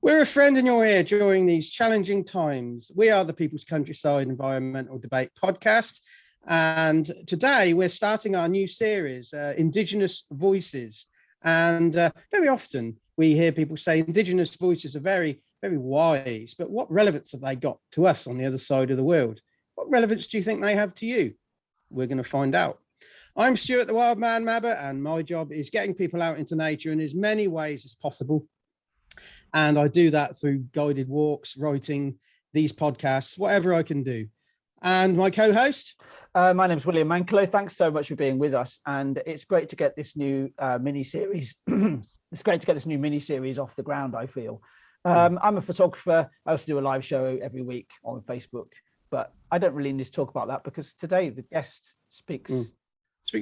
We're a friend in your ear during these challenging times. We are the People's Countryside Environmental Debate Podcast. And today we're starting our new series, Indigenous Voices. And very often we hear people say Indigenous voices are very, very wise, but what relevance have they got to us on the other side of the world? What relevance do you think they have to you? We're going to find out. I'm Stuart the Wild Man Mabber, and my job is getting people out into nature in as many ways as possible. And I do that through guided walks, writing, these podcasts, whatever I can do. And my co-host? My name is William Manklow. Thanks so much for being with us. And it's great to get this new mini-series. It's great to get this new mini-series off the ground, I feel. I'm a photographer. I also do a live show every week on Facebook. But I don't really need to talk about that because today the guest speaks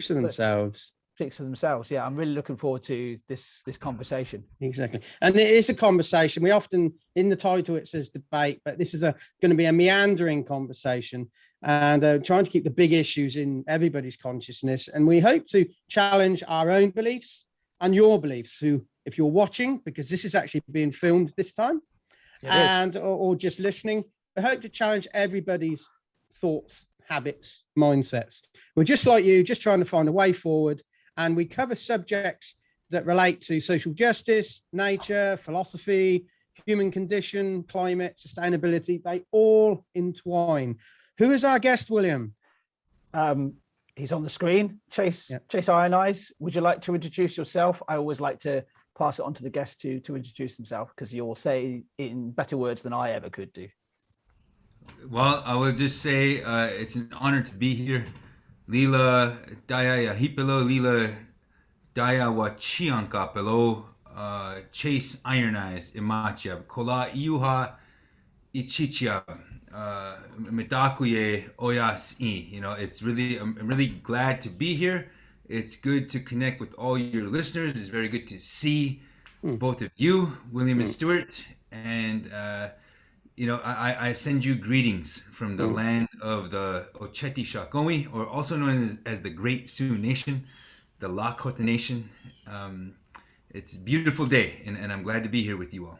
for themselves. Speaks for themselves. Yeah, I'm really looking forward to this conversation. Exactly. And it is a conversation. We often, in the title, it says debate, but this is going to be a meandering conversation and trying to keep the big issues in everybody's consciousness. And we hope to challenge our own beliefs and your beliefs, if you're watching, because this is actually being filmed this time, or just listening, we hope to challenge everybody's thoughts, habits, mindsets. We're just like you, just trying to find a way forward. And we cover subjects that relate to social justice, nature, philosophy, human condition, climate, sustainability. They all entwine. Who is our guest, William? He's on the screen. Chase Iron Eyes. Would you like to introduce yourself? I always like to pass it on to the guest to introduce himself because you'll say in better words than I ever could do. Well, I will just say it's an honor to be here. Lila Daya Yahipelo, Lila Daya Wachiankapelo, Chase Iron Eyes, Imachab, Kola Iuha Ichichab, Mitakuye Oyas I. You know, I'm really glad to be here. It's good to connect with all your listeners. It's very good to see both of you, William and Stuart, and I send you greetings from the land of the Ocheti Shakomi, or also known as the Great Sioux Nation, the Lakota Nation. It's a beautiful day, and I'm glad to be here with you all.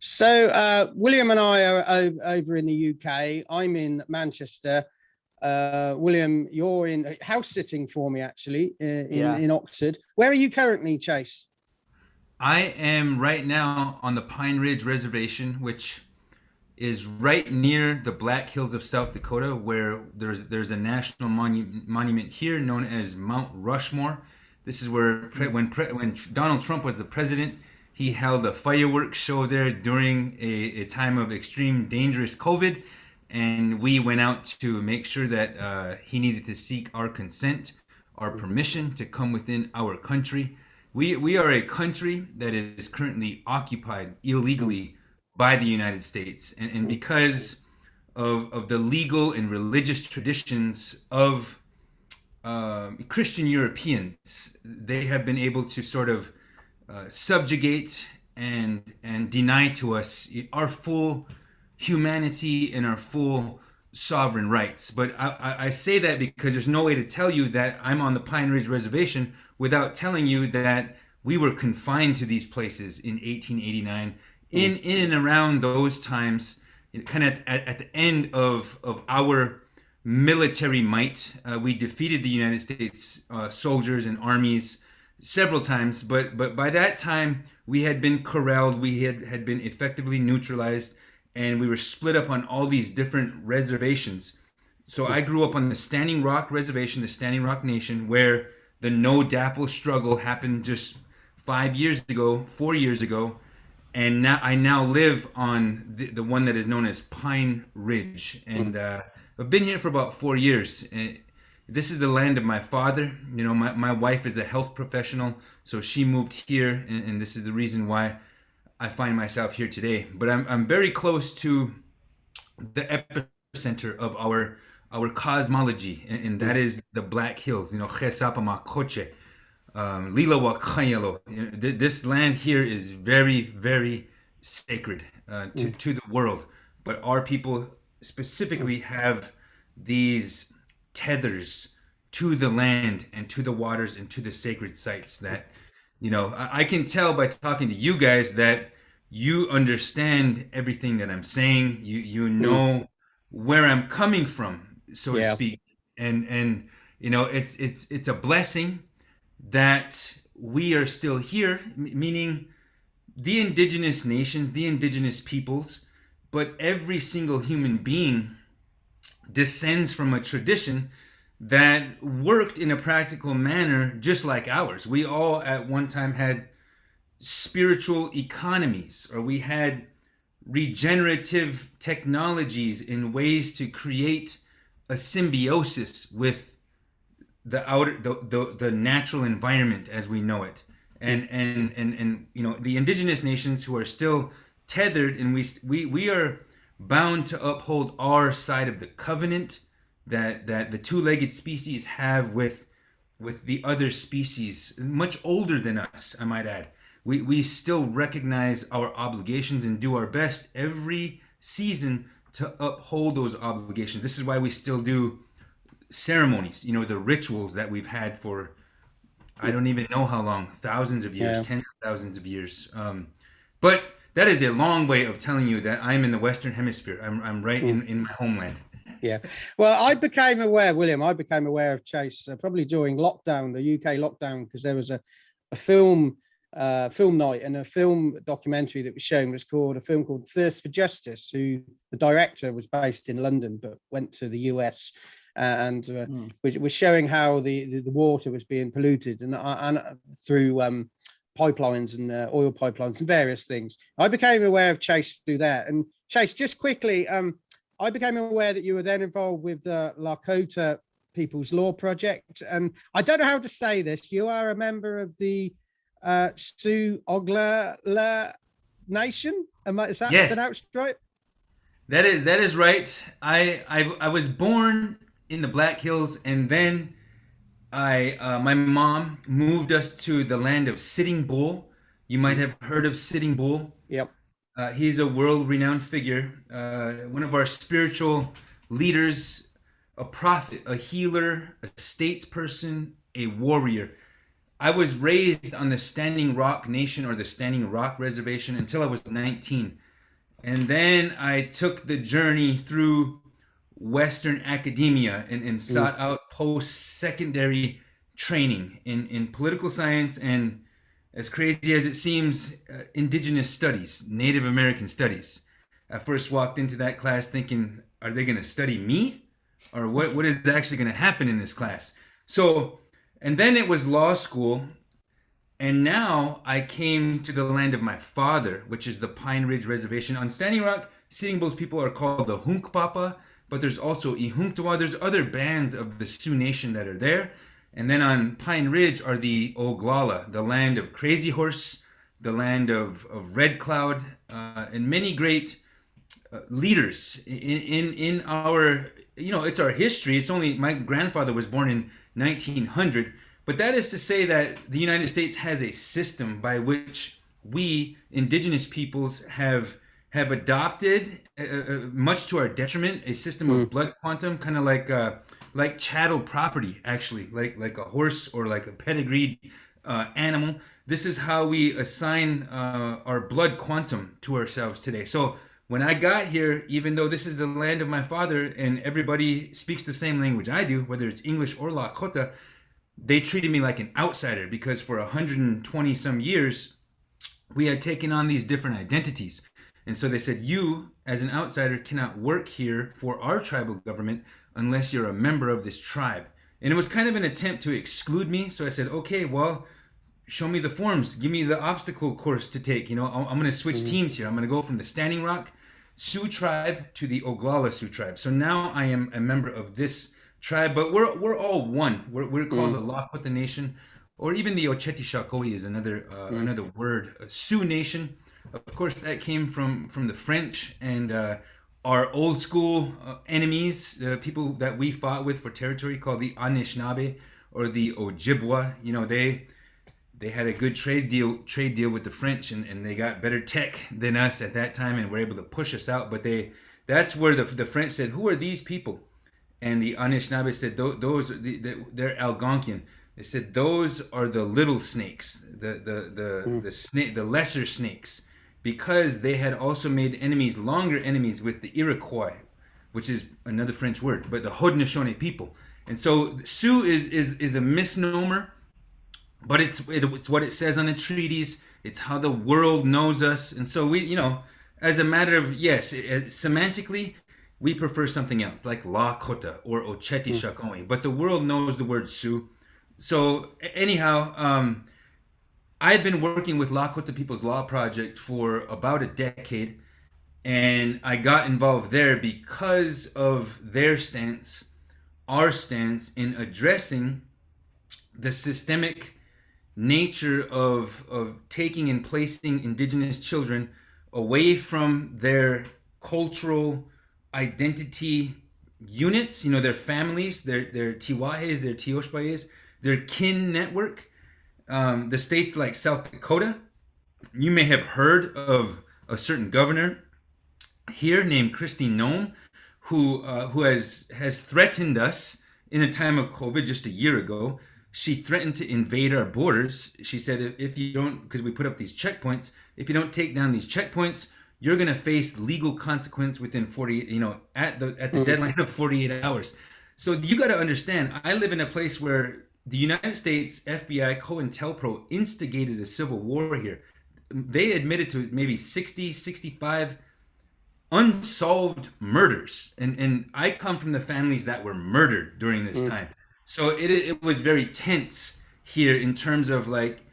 So William and I are over in the UK. I'm in Manchester. William, you're in house sitting for me, actually, in Oxford. Where are you currently, Chase? I am right now on the Pine Ridge Reservation, which is right near the Black Hills of South Dakota, where there's a national monument here known as Mount Rushmore. This is where when Donald Trump was the president, he held a fireworks show there during a time of extreme dangerous COVID, and we went out to make sure that he needed to seek our consent, our permission to come within our country. We are a country that is currently occupied illegally by the United States, and because of the legal and religious traditions of Christian Europeans, they have been able to sort of subjugate and deny to us our full humanity and our full sovereign rights. But I say that because there's no way to tell you that I'm on the Pine Ridge Reservation without telling you that we were confined to these places in 1889. In and around those times, kind of at the end of our military might, we defeated the United States soldiers and armies several times, but by that time we had been corralled, we had been effectively neutralized, and we were split up on all these different reservations. So I grew up on the Standing Rock Reservation, the Standing Rock Nation, where the No DAPL struggle happened just 4 years ago. And now I live on the one that is known as Pine Ridge, and I've been here for about 4 years. And this is the land of my father. You know, my wife is a health professional, so she moved here, and this is the reason why I find myself here today. But I'm very close to the epicenter of our cosmology, and that is the Black Hills. You know, Chesapama Koche. This land here is very, very sacred to the world, but our people specifically have these tethers to the land and to the waters and to the sacred sites that, you know, I can tell by talking to you guys that you understand everything that I'm saying. You know where I'm coming from, so to Yeah. speak. And it's a blessing that we are still here, meaning the indigenous nations, the indigenous peoples, but every single human being descends from a tradition that worked in a practical manner just like ours. We all at one time had spiritual economies, or we had regenerative technologies in ways to create a symbiosis with the natural environment as we know it. And the indigenous nations who are still tethered, and we are bound to uphold our side of the covenant that the two-legged species have with the other species much older than us, I might add. We still recognize our obligations and do our best every season to uphold those obligations. This is why we still do ceremonies, the rituals that we've had for I don't even know how long, thousands of years, tens of thousands of years. But that is a long way of telling you that I'm in the Western Hemisphere. I'm right in my homeland. Yeah. Well, I became aware of Chase probably during lockdown, the UK lockdown, because there was a film night, and a film documentary that was shown was called a film called Thirst for Justice, who the director was based in London but went to the US, and was showing how the water was being polluted and through pipelines and oil pipelines and various things. I became aware of Chase through that. And Chase, just quickly, I became aware that you were then involved with the Lakota People's Law Project, and I don't know how to say this. You are a member of the Sioux Ogla Nation. Is that pronounced right? That is right. I was born in the Black Hills, and then my mom moved us to the land of Sitting Bull. You might have heard of Sitting Bull. Yep. He's a world-renowned figure, one of our spiritual leaders, a prophet, a healer, a statesperson, a warrior. I was raised on the Standing Rock Nation, or the Standing Rock Reservation, until I was 19. And then I took the journey through Western academia and sought out post-secondary training in political science and, as crazy as it seems, indigenous studies, Native American studies. I first walked into that class thinking, are they going to study me? Or what is actually going to happen in this class? So, and then it was law school. And now I came to the land of my father, which is the Pine Ridge Reservation. On Standing Rock, Sitting Bull's people are called the Hunkpapa, but there's also Ihunktawa. There's other bands of the Sioux Nation that are there. And then on Pine Ridge are the Oglala, the land of Crazy Horse, the land of Red Cloud, and many great leaders in our, it's our history. It's only, my grandfather was born in 1900, but that is to say that the United States has a system by which we indigenous peoples have adopted, much to our detriment, a system of blood quantum, kind of like chattel property, actually, like a horse or like a pedigreed animal. This is how we assign our blood quantum to ourselves today. So when I got here, even though this is the land of my father and everybody speaks the same language I do, whether it's English or Lakota, they treated me like an outsider, because for 120 some years, we had taken on these different identities. And so they said, you, as an outsider, cannot work here for our tribal government unless you're a member of this tribe. And it was kind of an attempt to exclude me. So I said, okay, well, show me the forms. Give me the obstacle course to take. I'm going to switch teams here. I'm going to go from the Standing Rock Sioux tribe to the Oglala Sioux tribe. So now I am a member of this tribe, but we're all one. We're called the Lakota Nation, or even the Oceti is another word, a Sioux Nation. Of course, that came from the French and our old school enemies, people that we fought with for territory, called the Anishinaabe or the Ojibwa. They had a good trade deal with the French, and they got better tech than us at that time and were able to push us out. But that's where the French said, who are these people? And the Anishinaabe said, they're Algonquian. They said those are the little snakes, the snake, the lesser snakes. because they had also made enemies, longer enemies, with the Iroquois, which is another French word, but the Haudenosaunee people. And so Sioux is a misnomer, but it's what it says on the treaties. It's how the world knows us. And so we, as a matter of, yes, semantically, we prefer something else like Lakota or Ocheti Shakoni, but the world knows the word Sioux. So anyhow, I've been working with Lakota People's Law Project for about a decade, and I got involved there because of their stance, our stance in addressing the systemic nature of taking and placing Indigenous children away from their cultural identity units, their families, their Tiwahes, their Tioshpayes, their kin network. The states like South Dakota, you may have heard of a certain governor here named Kristi Noem, who has threatened us in a time of COVID just a year ago. She threatened to invade our borders. She said, if you don't, because we put up these checkpoints, if you don't take down these checkpoints, you're going to face legal consequence within 48, at the deadline of 48 hours. So you got to understand, I live in a place where the United States FBI, COINTELPRO instigated a civil war here. They admitted to maybe 60, 65 unsolved murders. And I come from the families that were murdered during this time. So it was very tense here in terms of like,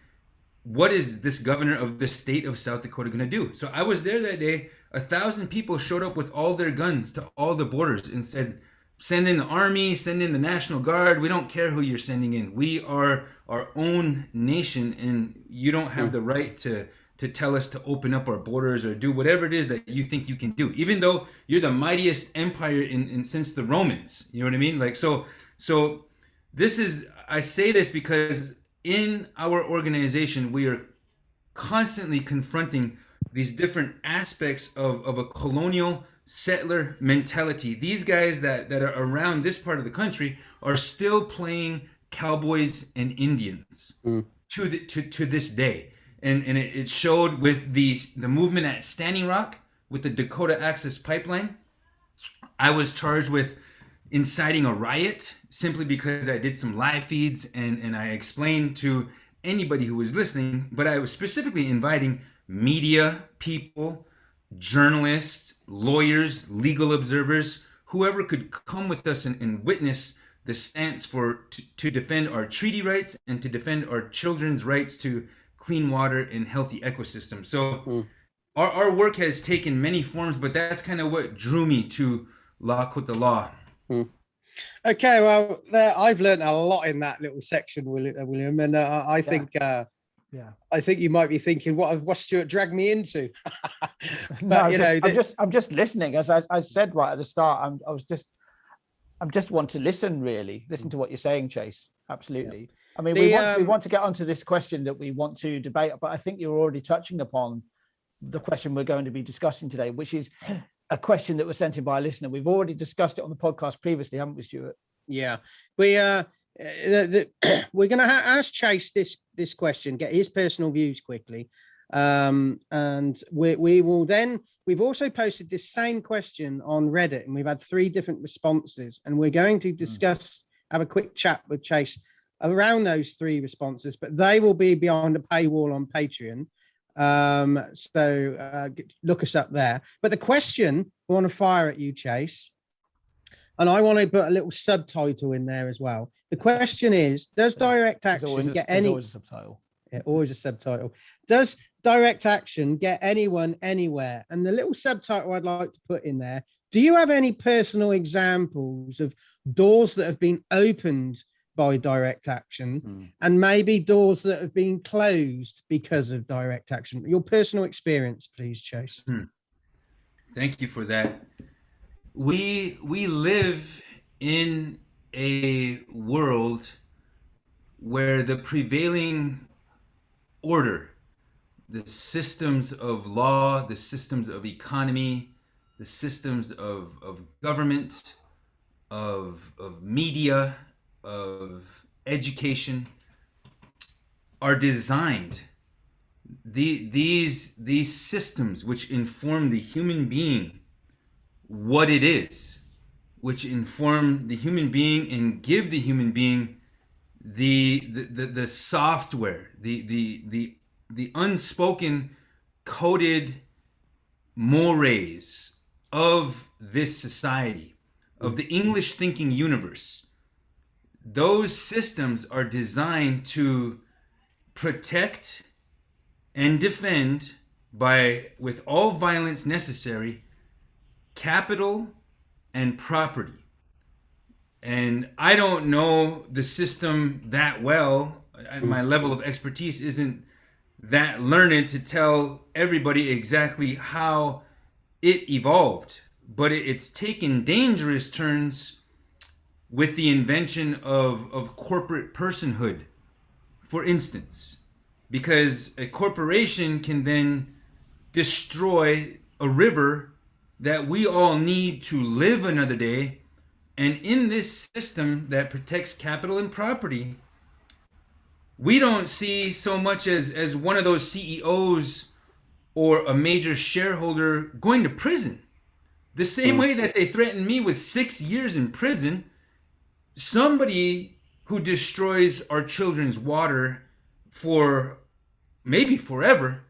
what is this governor of the state of South Dakota going to do? So I was there that day. 1,000 people showed up with all their guns to all the borders and said, send in the army, send in the National Guard. We don't care who you're sending in. We are our own nation, and you don't have the right to tell us to open up our borders or do whatever it is that you think you can do, even though you're the mightiest empire in since the Romans. You know what I mean? Like, so this is, I say this because in our organization, we are constantly confronting these different aspects of a colonial settler mentality. These guys that are around this part of the country are still playing cowboys and Indians to this day. And it showed with the movement at Standing Rock with the Dakota Access Pipeline. I was charged with inciting a riot simply because I did some live feeds and I explained to anybody who was listening, but I was specifically inviting media people, journalists, lawyers, legal observers, whoever could come with us and witness the stance to defend our treaty rights and to defend our children's rights to clean water and healthy ecosystems. So our work has taken many forms, but that's kind of what drew me to Lakota Law. Okay, well, I've learned a lot in that little section, William, and I think I think you might be thinking, what Stuart dragged me into? But no, I'm just listening. As I said right at the start, I'm just want to listen to what you're saying, Chase. Absolutely. I mean, we want to get onto this question that we want to debate, but I think you're already touching upon the question we're going to be discussing today, which is a question that was sent in by a listener. We've already discussed it on the podcast previously, haven't we, Stuart? Yeah, we're going to ask Chase this question, get his personal views quickly, and we will then. We've also posted this same question on Reddit, and we've had 3 different responses, and we're going to have a quick chat with Chase around those 3 responses, but they will be behind a paywall on Patreon. So look us up there. But the question we want to fire at you, Chase, and I want to put a little subtitle in there as well. The question is, does direct action get any... Always a subtitle. Yeah, always a subtitle. Does direct action get anyone anywhere? And the little subtitle I'd like to put in there, do you have any personal examples of doors that have been opened by direct action and maybe doors that have been closed because of direct action? Your personal experience, please, Chase. Thank you for that. We live in a world where the prevailing order, the systems of law, the systems of economy, the systems of government, of media, of education are designed these systems which inform the human being what it is, which inform the human being and give the human being the software, the unspoken coded mores of this society, of the English thinking universe. Those systems are designed to protect and defend with all violence necessary, capital and property. And I don't know the system that well. My level of expertise isn't that learned to tell everybody exactly how it evolved, but it's taken dangerous turns with the invention of corporate personhood, for instance, because a corporation can then destroy a river that we all need to live another day. And in this system that protects capital and property, we don't see so much as one of those CEOs or a major shareholder going to prison. The same way that they threatened me with 6 years in prison, somebody who destroys our children's water for maybe forever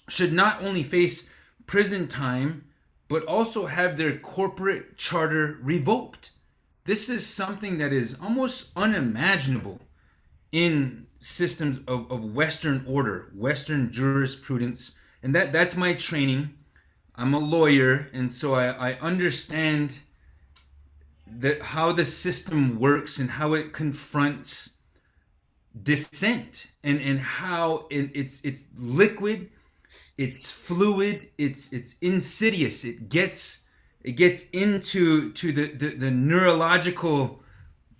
should not only face prison time, but also have their corporate charter revoked. This is something that is almost unimaginable in systems of Western order, Western jurisprudence. And that's my training. I'm a lawyer, and so I understand how the system works and how it confronts dissent, and how it's liquid, it's fluid, it's insidious. It gets into the neurological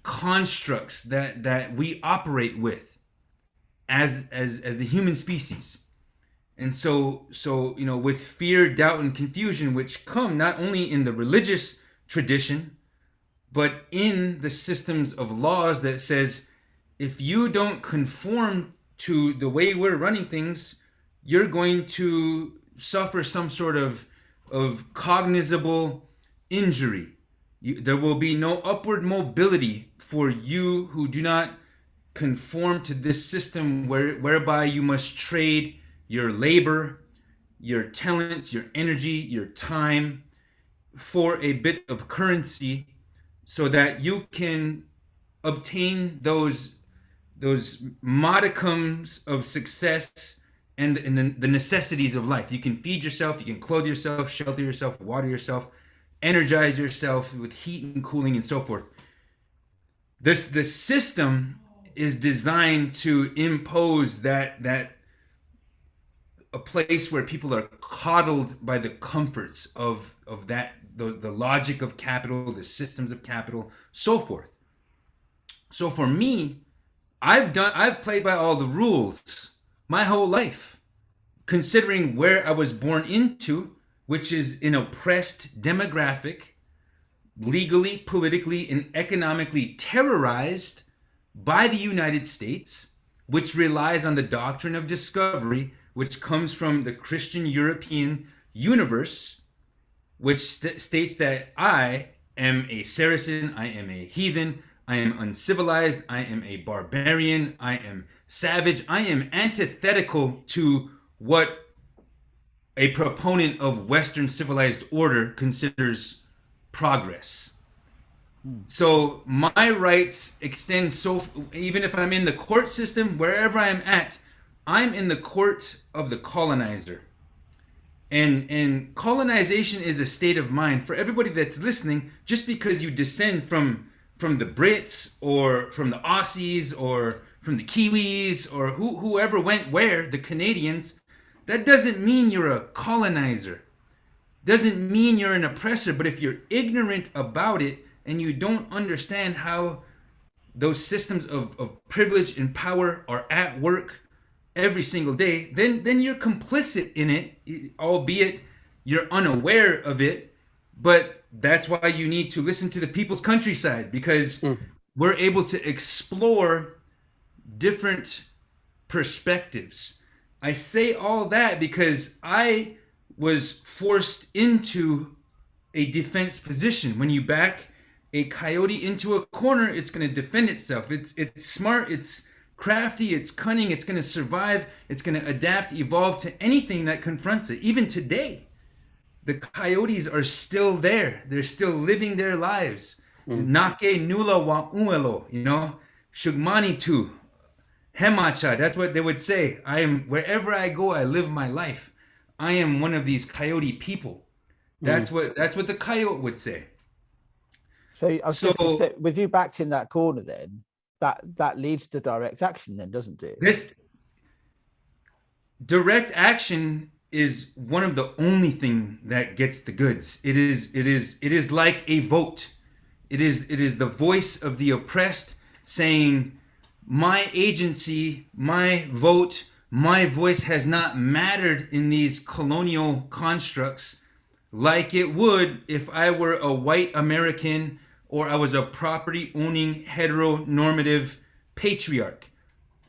constructs that we operate with as the human species. And so with fear, doubt, and confusion, which come not only in the religious tradition, but in the systems of laws that says, if you don't conform to the way we're running things, you're going to suffer some sort of cognizable injury. There will be no upward mobility for you who do not conform to this system whereby you must trade your labor, your talents, your energy, your time for a bit of currency so that you can obtain those modicums of success and the necessities of life. You can feed yourself, you can clothe yourself, shelter yourself, water yourself, energize yourself with heat and cooling and so forth. The system is designed to impose that a place where people are coddled by the comforts of that, the logic of capital, the systems of capital, so forth. So for me, I've played by all the rules my whole life, considering where I was born into, which is an oppressed demographic, legally, politically, and economically terrorized by the United States, which relies on the doctrine of discovery, which comes from the Christian European universe, which states that I am a Saracen, I am a heathen, I am uncivilized, I am a barbarian, I am savage, I am antithetical to what a proponent of Western civilized order considers progress. So my rights extend even if I'm in the court system, wherever I'm at, I'm in the court of the colonizer. And colonization is a state of mind. For everybody that's listening, just because you descend from the Brits or from the Aussies or from the Kiwis or whoever went where, the Canadians, that doesn't mean you're a colonizer. Doesn't mean you're an oppressor. But if you're ignorant about it and you don't understand how those systems of privilege and power are at work every single day, then you're complicit in it, albeit you're unaware of it. But that's why you need to listen to the People's Countryside, because we're able to explore different perspectives. I say all that because I was forced into a defense position. When you back a coyote into a corner, it's going to defend itself. It's smart, it's crafty, it's cunning, it's going to survive, it's going to adapt, evolve to anything that confronts it. Even today, the coyotes are still there. They're still living their lives. Nake nula wa uelo, shugmani tu, hemacha. That's what they would say. I am, wherever I go, I live my life. I am one of these coyote people. That's what the coyote would say. So I was just gonna say, with you backed in that corner, then that leads to direct action, then, doesn't it? This direct action is one of the only thing that gets the goods. It is like a vote. It is the voice of the oppressed saying, my agency, my vote, my voice has not mattered in these colonial constructs like it would if I were a white American or I was a property owning heteronormative patriarch.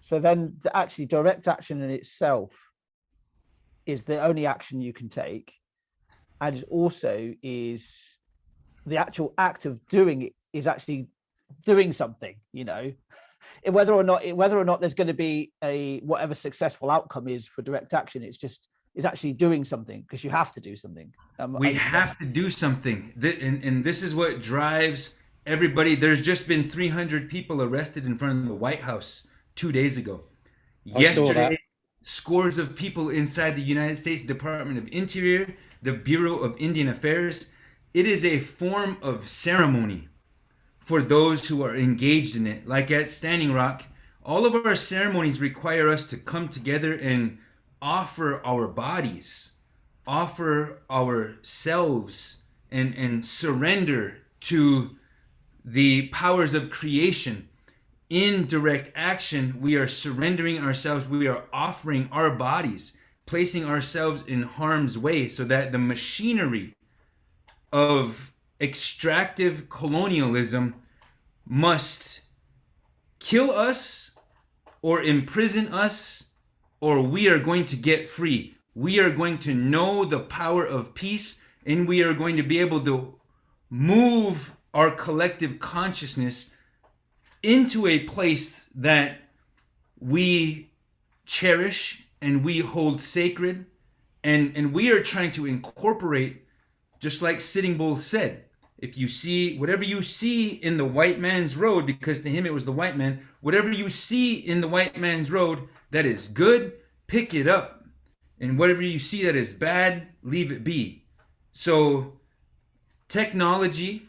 So then actually direct action in itself is the only action you can take, and it also is the actual act of doing it is actually doing something, whether or not there's going to be a whatever successful outcome is for direct action. It's actually doing something because you have to do something. We have to do something. And this is what drives everybody. There's just been 300 people arrested in front of the White House 2 days ago. Yesterday, scores of people inside the United States Department of Interior, the Bureau of Indian Affairs. It is a form of ceremony for those who are engaged in it. Like at Standing Rock, all of our ceremonies require us to come together and offer our bodies, offer ourselves, and surrender to the powers of creation. In direct action, we are surrendering ourselves, we are offering our bodies, placing ourselves in harm's way so that the machinery of extractive colonialism must kill us or imprison us, or we are going to get free. We are going to know the power of peace, and we are going to be able to move our collective consciousness into a place that we cherish and we hold sacred, and we are trying to incorporate, just like Sitting Bull said, if you see whatever you see in the white man's road, because to him it was the white man, whatever you see in the white man's road that is good, pick it up, and whatever you see that is bad, leave it be. So technology,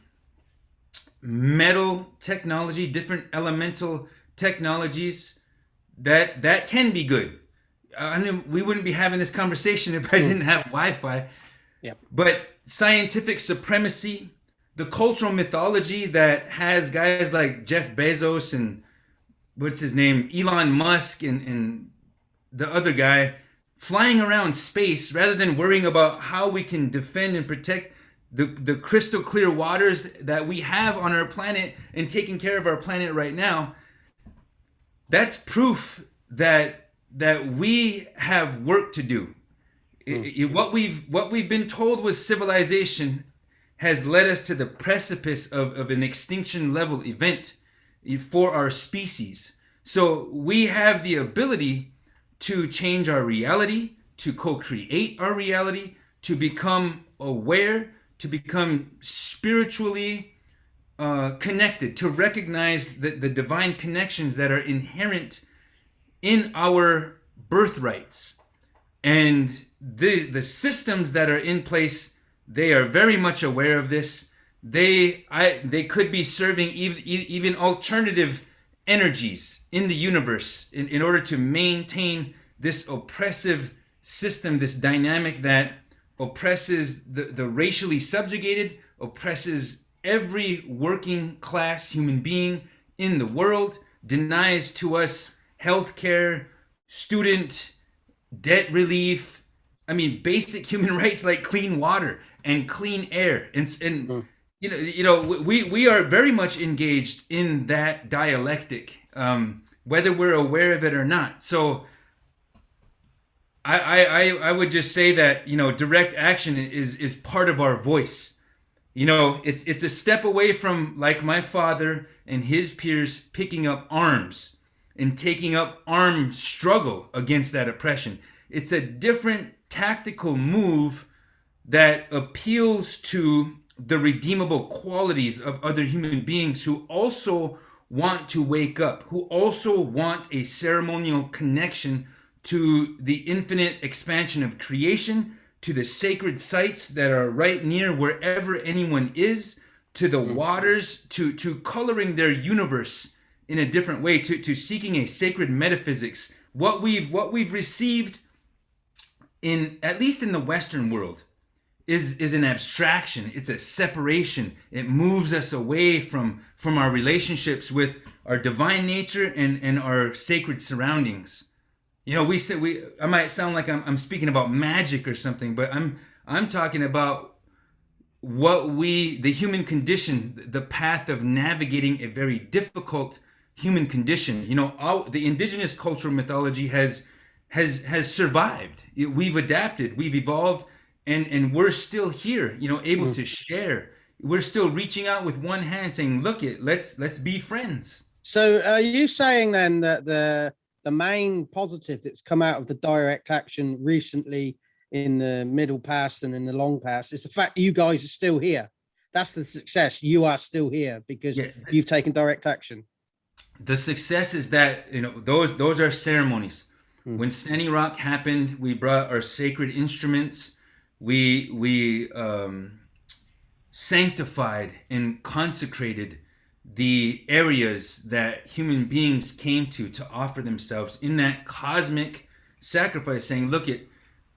metal technology, different elemental technologies, that can be good. I mean, we wouldn't be having this conversation if I didn't have Wi-Fi. Yeah. But scientific supremacy, the cultural mythology that has guys like Jeff Bezos and what's his name, Elon Musk, and the other guy flying around space rather than worrying about how we can defend and protect the crystal clear waters that we have on our planet and taking care of our planet right now. That's proof that we have work to do. What we've been told was civilization has led us to the precipice of an extinction level event for our species. So we have the ability to change our reality, to co-create our reality, to become aware, to become spiritually connected, to recognize the divine connections that are inherent in our birthrights. And the systems that are in place, they are very much aware of this. They could be serving even alternative energies in the universe in order to maintain this oppressive system, this dynamic that oppresses the racially subjugated, oppresses every working class human being in the world, denies to us healthcare, student debt relief, I mean basic human rights like clean water and clean air, and we are very much engaged in that dialectic, whether we're aware of it or not. So I would just say that, direct action is part of our voice. It's a step away from, like, my father and his peers picking up arms and taking up armed struggle against that oppression. It's a different tactical move that appeals to the redeemable qualities of other human beings who also want to wake up, who also want a ceremonial connection to the infinite expansion of creation, to the sacred sites that are right near wherever anyone is, to the waters, to coloring their universe in a different way, to seeking a sacred metaphysics. What we've received, in at least in the Western world, is an abstraction. It's a separation. It moves us away from our relationships with our divine nature and our sacred surroundings. I might sound like I'm speaking about magic or something, but I'm talking about the human condition, the path of navigating a very difficult human condition. The indigenous cultural mythology has survived. We've adapted, we've evolved, and we're still here, able to share. We're still reaching out with one hand saying, look, let's be friends. So are you saying then that the main positive that's come out of the direct action recently in the middle past and in the long past is the fact that you guys are still here? That's the success. You are still here because you've taken direct action. The success is that, those are ceremonies. When Standing Rock happened, we brought our sacred instruments. We sanctified and consecrated the areas that human beings came to offer themselves in that cosmic sacrifice, saying, look,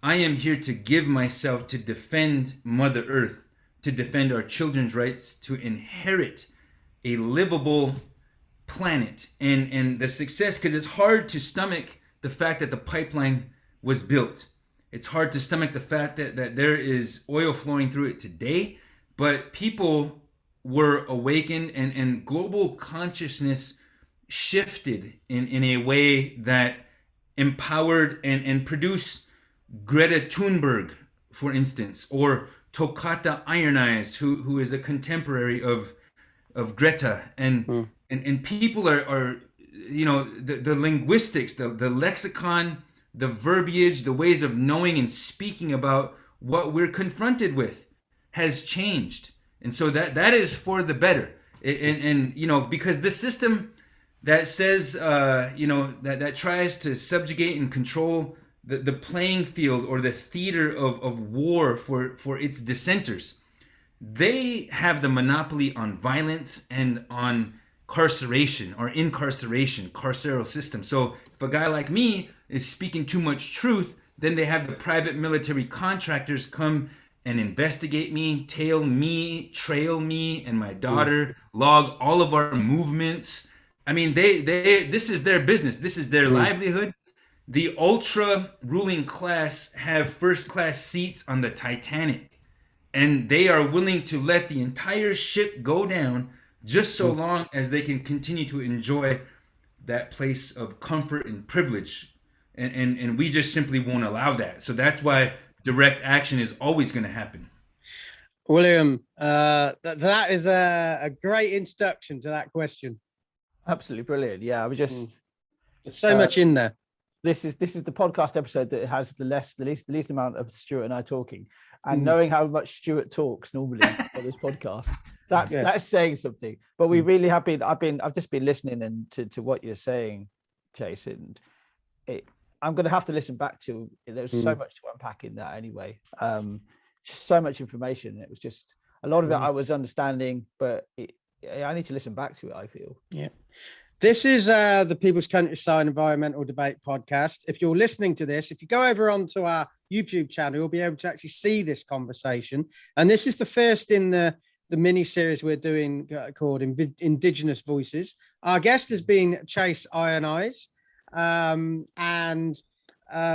I am here to give myself to defend Mother Earth, to defend our children's rights, to inherit a livable planet. And the success, because it's hard to stomach the fact that the pipeline was built. It's hard to stomach the fact that there is oil flowing through it today, but people were awakened and global consciousness shifted in a way that empowered and produced Greta Thunberg, for instance, or Toccata Iron Eyes, who is a contemporary of Greta, and people are the linguistics, the lexicon, the verbiage, the ways of knowing and speaking about what we're confronted with has changed. And so that is for the better. And because the system that says, that tries to subjugate and control the playing field or the theater of war for its dissenters, they have the monopoly on violence and on carceration or incarceration, carceral system. So if a guy like me is speaking too much truth, then they have the private military contractors come and investigate me, trail me and my daughter, log all of our movements. I mean, this is their business. This is their livelihood. The ultra ruling class have first class seats on the Titanic, and they are willing to let the entire ship go down just so long as they can continue to enjoy that place of comfort and privilege. And we just simply won't allow that. So that's why direct action is always going to happen. William, that is a great introduction to that question. Absolutely brilliant. Yeah, I was just there's so much in there. This is the podcast episode that has the least amount of Stuart and I talking, and knowing how much Stuart talks normally on this podcast, that's saying something. But we really have been. I've just been listening and to what you're saying, Chase, and I'm going to have to listen back to. There's so much to unpack in that anyway. Just so much information. It was just a lot of it I was understanding, but I need to listen back to it, I feel. Yeah. This is the People's Countryside Environmental Debate podcast. If you're listening to this, if you go over onto our YouTube channel, you'll be able to actually see this conversation. And this is the first in the mini series we're doing called Indigenous Voices. Our guest has been Chase Iron Eyes. And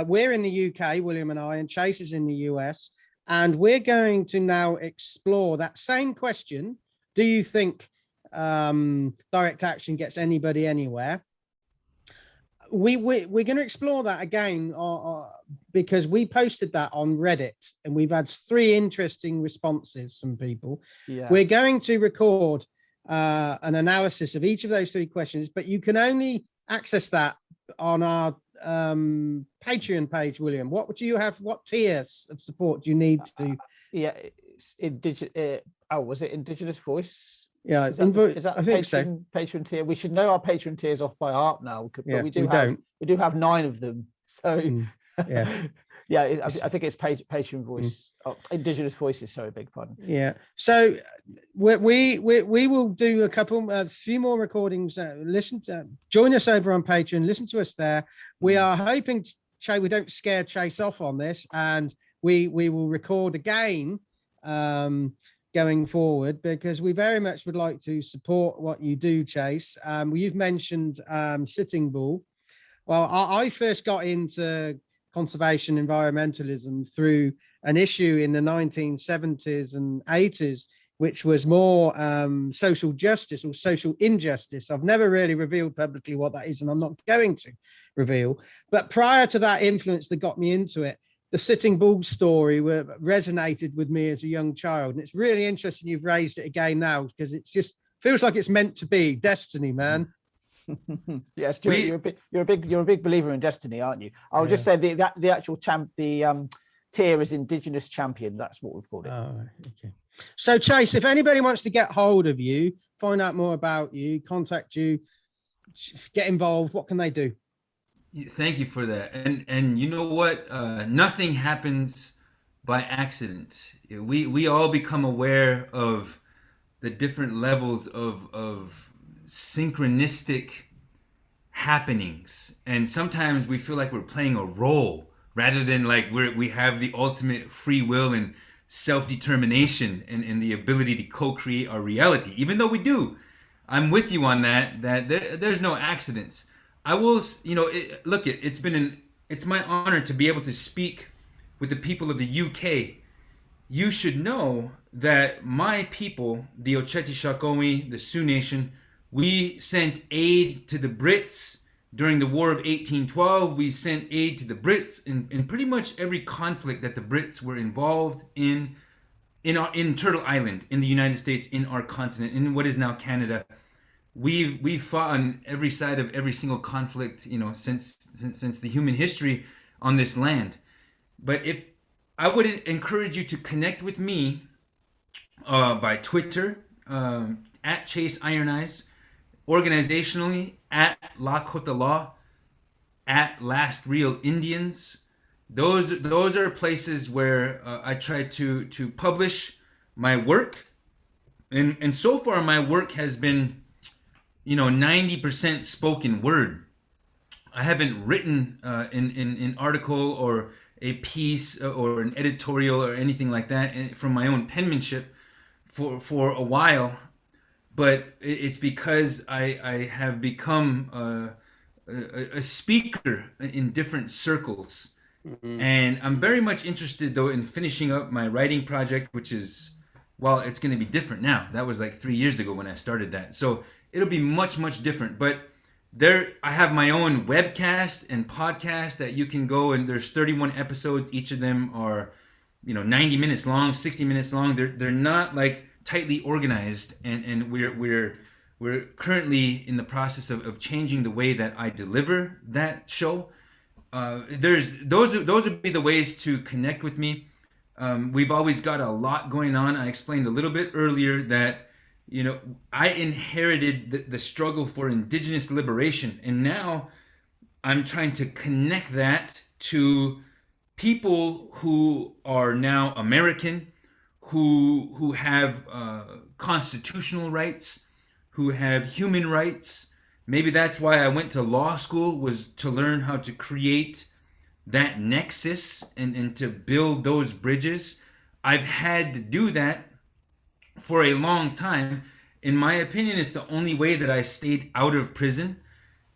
we're in the UK, William and I, and Chase is in the US. And we're going to now explore that same question. Do you think direct action gets anybody anywhere? we're going to explore that again because we posted that on Reddit and we've had 3 interesting responses from people. Yeah. We're going to record an analysis of each of those 3 questions, but you can only access that on our Patreon page. William, what do you have? What tiers of support do you need to? Yeah, it's was it Indigenous Voice? Yeah, is that I think so. Patron tier? We should know our patron tiers off by heart now, but yeah, we do have 9 of them. So yeah. Yeah, I think it's Patron Voice. Indigenous Voices. Sorry, big pardon. Yeah. So we will do a few more recordings. Join us over on Patreon. Listen to us there. We are hoping, we don't scare Chase off on this, and we will record again going forward, because we very much would like to support what you do, Chase. You've mentioned Sitting Bull. Well, I first got into conservation environmentalism through an issue in the 1970s and 80s, which was more social justice or social injustice. I've never really revealed publicly what that is, and I'm not going to reveal. But prior to that influence that got me into it, the Sitting Bull story resonated with me as a young child. And it's really interesting you've raised it again now, because it just feels like it's meant to be destiny, man. Yes, Stuart, you're a big believer in destiny, aren't you? I'll just say the actual tier is Indigenous Champion. That's what we've called it. Oh, okay. So Chase, if anybody wants to get hold of you, find out more about you, contact you, get involved, what can they do? Thank you for that. And you know what? Nothing happens by accident. We all become aware of the different levels of synchronistic happenings, and sometimes we feel like we're playing a role rather than like we have the ultimate free will and self-determination and the ability to co-create our reality, even though we do. I'm with you on that there's no accidents. I will, it's my honor to be able to speak with the people of the UK. You should know that my people, the Oceti Sakowin, the Sioux Nation, we sent aid to the Brits during the War of 1812. We sent aid to the Brits in pretty much every conflict that the Brits were involved in Turtle Island, in the United States, in our continent, in what is now Canada. We've fought on every side of every single conflict, since the human history on this land. But if I would encourage you to connect with me by Twitter at Chase Iron Eyes, organizationally at La Kota Law, at Last Real Indians. Those are places where I try to publish my work, and so far my work has been 90% spoken word. I haven't written an article or a piece or an editorial or anything like that from my own penmanship for a while, but it's because I have become a speaker in different circles. Mm-hmm. And I'm very much interested though in finishing up my writing project, which is, well, it's going to be different now. That was like 3 years ago when I started that. So it'll be much, much different. But I have my own webcast and podcast that you can go, and there's 31 episodes. Each of them are, 90 minutes long, 60 minutes long. They're not like tightly organized, and we're currently in the process of changing the way that I deliver that show. Those would be the ways to connect with me. We've always got a lot going on. I explained a little bit earlier that I inherited the struggle for Indigenous liberation, and now I'm trying to connect that to people who are now American, who have constitutional rights, who have human rights. Maybe that's why I went to law school, was to learn how to create that nexus and to build those bridges. I've had to do that for a long time. In my opinion, it's the only way that I stayed out of prison.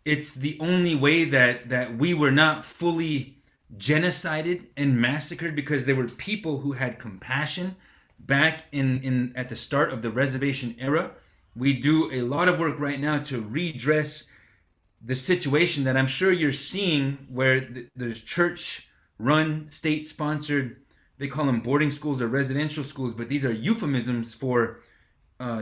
It's the only way that we were not fully genocided and massacred, because there were people who had compassion back in at the start of the reservation era. We do a lot of work right now to redress the situation that I'm sure you're seeing, where there's church-run, state-sponsored, they call them boarding schools or residential schools, but these are euphemisms for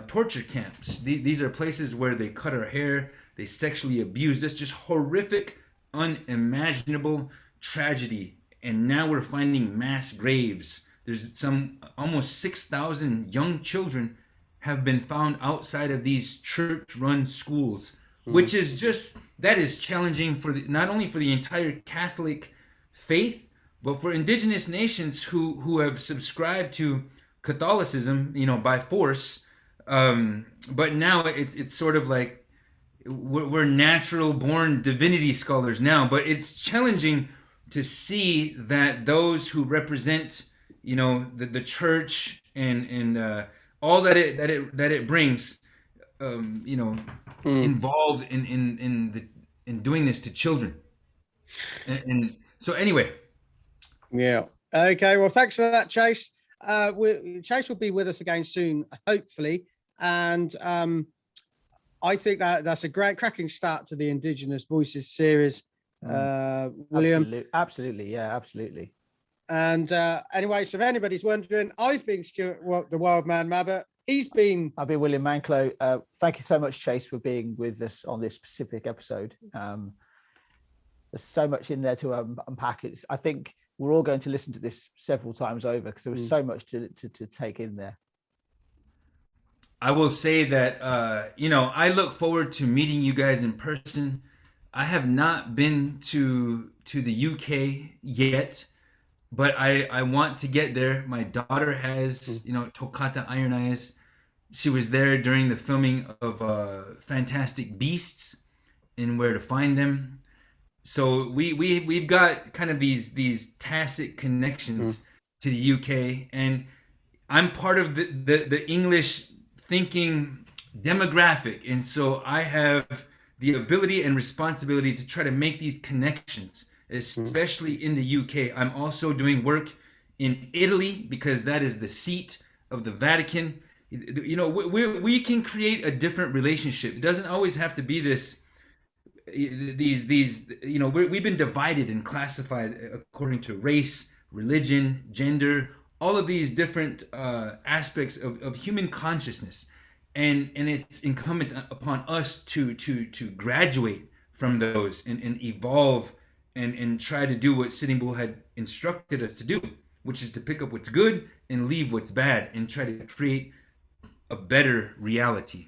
torture camps. These are places where they cut our hair, they sexually abuse. That's just horrific, unimaginable tragedy. And now we're finding mass graves. There's some almost 6,000 young children have been found outside of these church-run schools, which is just, that is challenging for not only for the entire Catholic faith, but for indigenous nations who have subscribed to Catholicism, by force. But now it's sort of like we're natural born divinity scholars now, but it's challenging to see that those who represent, the church and all that it brings, involved in doing this to children. And so anyway. Yeah. Okay. Well, thanks for that, Chase. Chase will be with us again soon, hopefully. And I think that's a great cracking start to the Indigenous Voices series, William. Absolutely. Yeah, absolutely. And anyway, so if anybody's wondering, I've been Stuart, the Wild Man Mabbott. I've been William Manklow. Thank you so much, Chase, for being with us on this specific episode. There's so much in there to unpack. I think we're all going to listen to this several times over because there was so much to take in there. I will say that, I look forward to meeting you guys in person. I have not been to the UK yet, but I want to get there. My daughter has, Tokata Iron Eyes. She was there during the filming of Fantastic Beasts and Where to Find Them. So we've got kind of these tacit connections to the UK, and I'm part of the English thinking demographic, and so I have the ability and responsibility to try to make these connections, especially in the UK. I'm also doing work in Italy because that is the seat of the Vatican. We can create a different relationship. It doesn't always have to be we've been divided and classified according to race, religion, gender, all of these different aspects of human consciousness, and it's incumbent upon us to graduate from those and evolve and try to do what Sitting Bull had instructed us to do, which is to pick up what's good and leave what's bad and try to create a better reality.